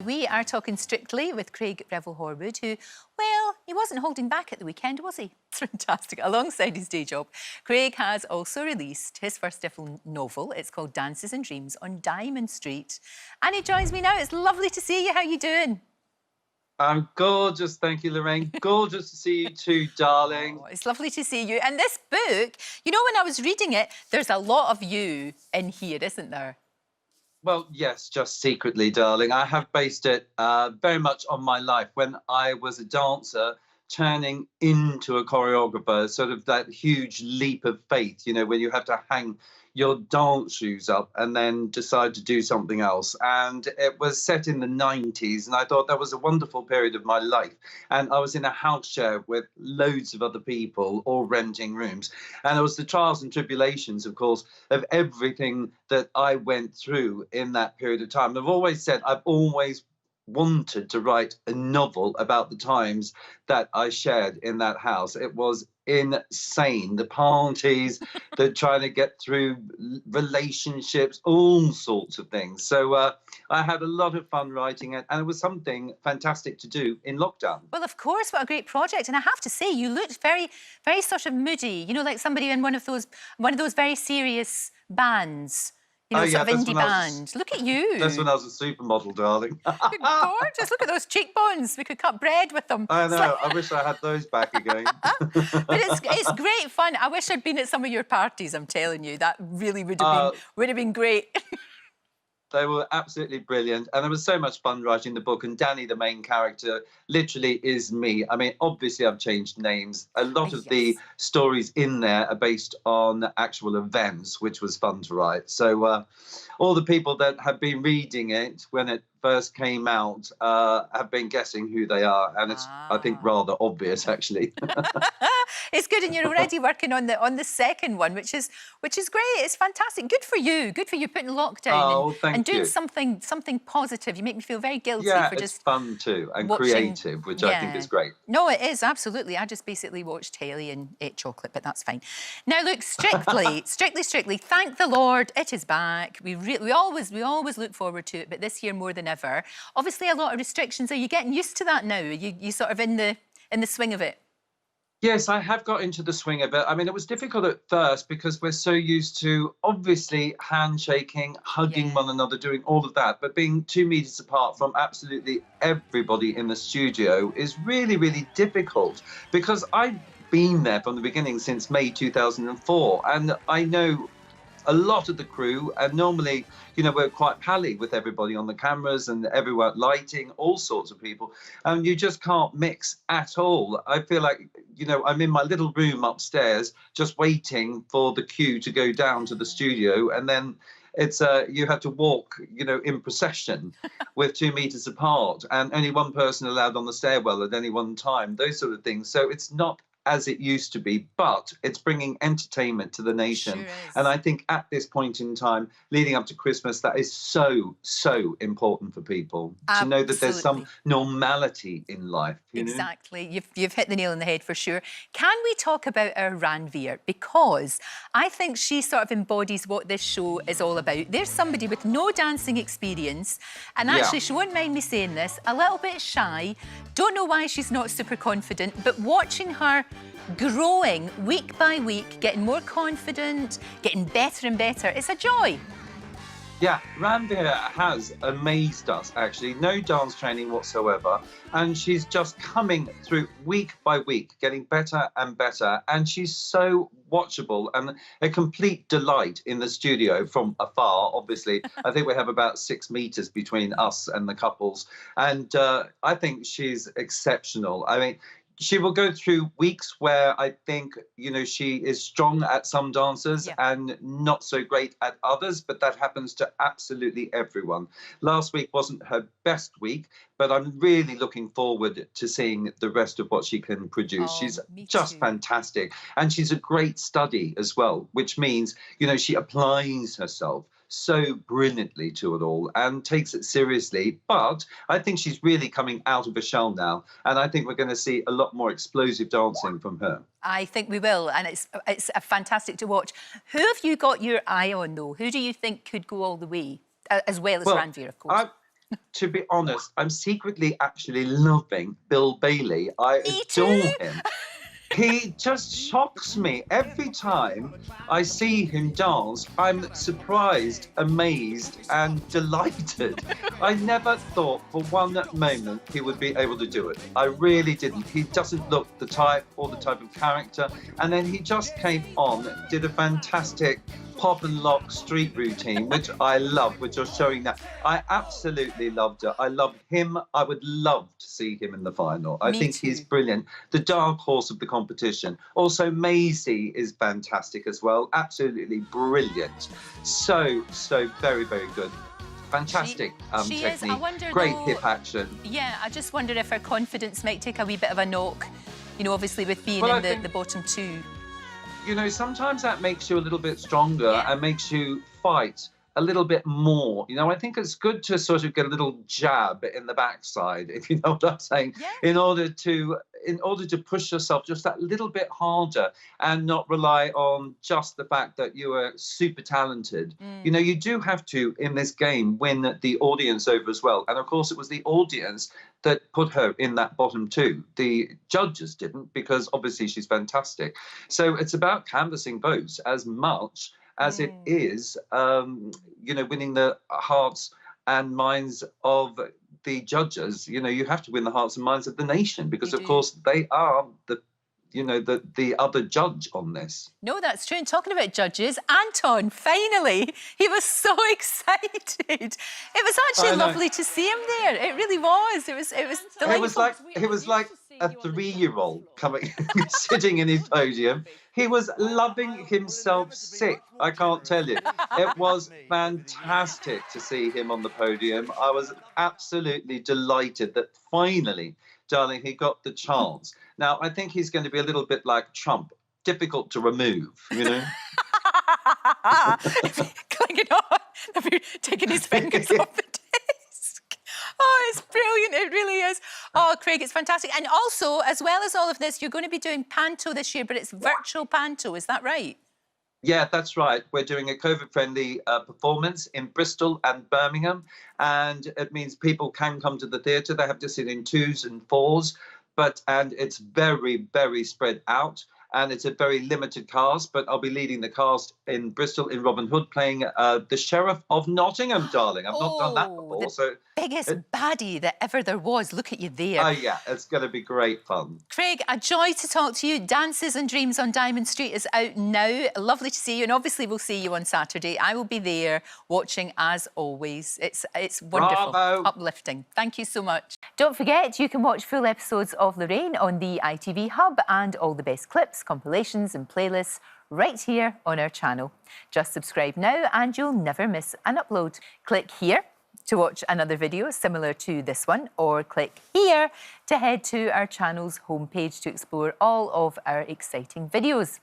We are talking Strictly with Craig Revel Horwood, who, well, he wasn't holding back at the weekend, was he? It's fantastic. Alongside his day job, Craig has also released his first ever novel. It's called Dances and Dreams on Diamond Street. And he joins me now. It's lovely to see you. How are you doing? I'm gorgeous, thank you, Lorraine. Gorgeous to see you too, darling. Oh, it's lovely to see you. And this book, you know, when I was reading it, there's a lot of you in here, isn't there? Well, yes, just secretly, darling. I have based it very much on my life. When I was a dancer, turning into a choreographer, sort of that huge leap of faith, you know, when you have to hang your dance shoes up and then decide to do something else. And it was set in the 90s, and I thought that was a wonderful period of my life. And I was in a house share with loads of other people, all renting rooms. And it was the trials and tribulations, of course, of everything that I went through in that period of time. I've always said I've always wanted to write a novel about the times that I shared in that house. It was insane. The parties, the trying to get through relationships, all sorts of things. So I had a lot of fun writing it, and it was something fantastic to do in lockdown. Well, of course, what a great project. And I have to say, you looked very, very sort of moody, you know, like somebody in one of those very serious bands. You know, sort of indie band. Look at you. That's when I was a supermodel, darling. You're gorgeous. Look at those cheekbones. We could cut bread with them. I know. I wish I had those back again. But it's great fun. I wish I'd been at some of your parties, I'm telling you. That really would have been great. They were absolutely brilliant, and it was so much fun writing the book. And Danny, the main character, literally is me. I mean, obviously I've changed names. A lot of the stories in there are based on actual events, which was fun to write. So all the people that have been reading it when it first came out have been guessing who they are, and it's I think rather obvious actually. It's good, and you're already working on the second one, which is great. It's fantastic. Good for you. Good for you putting lockdown and doing something positive. You make me feel very guilty for just fun too and watching, creative, which I think is great. No, it is absolutely. I just basically watched telly and ate chocolate, but that's fine. Now look, Strictly, Strictly. Thank the Lord, it is back. We always look forward to it, but this year more than ever. Obviously, a lot of restrictions. Are you getting used to that now? Are you sort of in the swing of it? Yes, I have got into the swing of it. I mean, it was difficult at first because we're so used to, obviously, handshaking, hugging one another, doing all of that. But being 2 meters apart from absolutely everybody in the studio is really, really difficult because I've been there from the beginning since May 2004. And I know a lot of the crew, and normally, you know, we're quite pally with everybody on the cameras and everyone lighting, all sorts of people, and you just can't mix at all. I feel like, you know, I'm in my little room upstairs just waiting for the cue to go down to the studio, and then it's you have to walk, you know, in procession with 2 meters apart, and only one person allowed on the stairwell at any one time, those sort of things. So it's not as it used to be, but it's bringing entertainment to the nation. Sure is. And I think at this point in time, leading up to Christmas, that is so, so important for people to know that there's some normality in life. Exactly. You've hit the nail on the head for sure. Can we talk about our Ranveer? Because I think she sort of embodies what this show is all about. There's somebody with no dancing experience, and actually, she won't mind me saying this, a little bit shy. Don't know why she's not super confident, but watching her growing week by week, getting more confident, getting better and better, it's a joy. Yeah, Ranveer has amazed us, actually. No dance training whatsoever. And she's just coming through week by week, getting better and better. And she's so watchable and a complete delight in the studio from afar, obviously. I think we have about 6 meters between us and the couples. And I think she's exceptional. I mean, she will go through weeks where I think, you know, she is strong at some dancers and not so great at others, but that happens to absolutely everyone. Last week wasn't her best week, but I'm really looking forward to seeing the rest of what she can produce. She's just fantastic. And she's a great study as well, which means, you know, she applies herself so brilliantly to it all and takes it seriously. But I think she's really coming out of a shell now, and I think we're going to see a lot more explosive dancing from her. I think we will, and it's fantastic to watch. Who have you got your eye on, though? Who do you think could go all the way, as well as Ranveer, of course? to be honest, I'm secretly actually loving Bill Bailey. I Me adore too. him. He just shocks me every time I see him dance. I'm surprised, amazed, and delighted. I never thought for one moment he would be able to do it. I really didn't. He doesn't look the type or the type of character. And then he just came on, did a fantastic pop and lock street routine, which I love, which you're showing now. I absolutely loved it. I love him. I would love to see him in the final. I Me think too. he's brilliant. The dark horse of the competition. Also, Maisie is fantastic as well. Absolutely brilliant. So very, very good. Fantastic she technique. is. I wonder, Great though, hip action. Yeah, I just wonder if her confidence might take a wee bit of a knock, you know, obviously with being in the bottom two. You know, sometimes that makes you a little bit stronger Yeah. and makes you fight a little bit more. You know, I think it's good to sort of get a little jab in the backside, if you know what I'm saying, Yeah. in order to push yourself just that little bit harder and not rely on just the fact that you are super talented. You know, you do have to, in this game, win the audience over as well. And of course, it was the audience that put her in that bottom two. The judges didn't, because obviously she's fantastic. So it's about canvassing votes as much as it is, you know, winning the hearts and minds of the judges. You know, you have to win the hearts and minds of the nation, because of course they are the, you know, the other judge on this. No, that's true. And talking about judges, Anton, finally, he was so excited. It was actually lovely to see him there. It really was. It was delightful. It was like a 3-year-old coming, sitting in his podium. He was loving himself sick, I can't tell you. It was fantastic to see him on the podium. I was absolutely delighted that finally, darling, he got the chance. Now, I think he's going to be a little bit like Trump, difficult to remove, you know? Clinging on, taking his fingers off the desk. Oh, it's brilliant. It really is. Oh, Craig, it's fantastic. And also, as well as all of this, you're going to be doing panto this year, but it's virtual panto. Is that right? Yeah, that's right. We're doing a COVID-friendly performance in Bristol and Birmingham, and it means people can come to the theatre. They have to sit in 2s and 4s, and it's very, very spread out. And it's a very limited cast, but I'll be leading the cast in Bristol in Robin Hood, playing the Sheriff of Nottingham, darling. I've not done that before. The biggest baddie that ever there was. Look at you there. Oh, yeah, it's going to be great fun. Craig, a joy to talk to you. Dances and Dreams on Diamond Street is out now. Lovely to see you, and obviously we'll see you on Saturday. I will be there watching as always. It's wonderful. Bravo. Uplifting. Thank you so much. Don't forget, you can watch full episodes of Lorraine on the ITV Hub, and all the best clips, compilations and playlists right here on our channel. Just subscribe now and you'll never miss an upload. Click here to watch another video similar to this one, or click here to head to our channel's homepage to explore all of our exciting videos.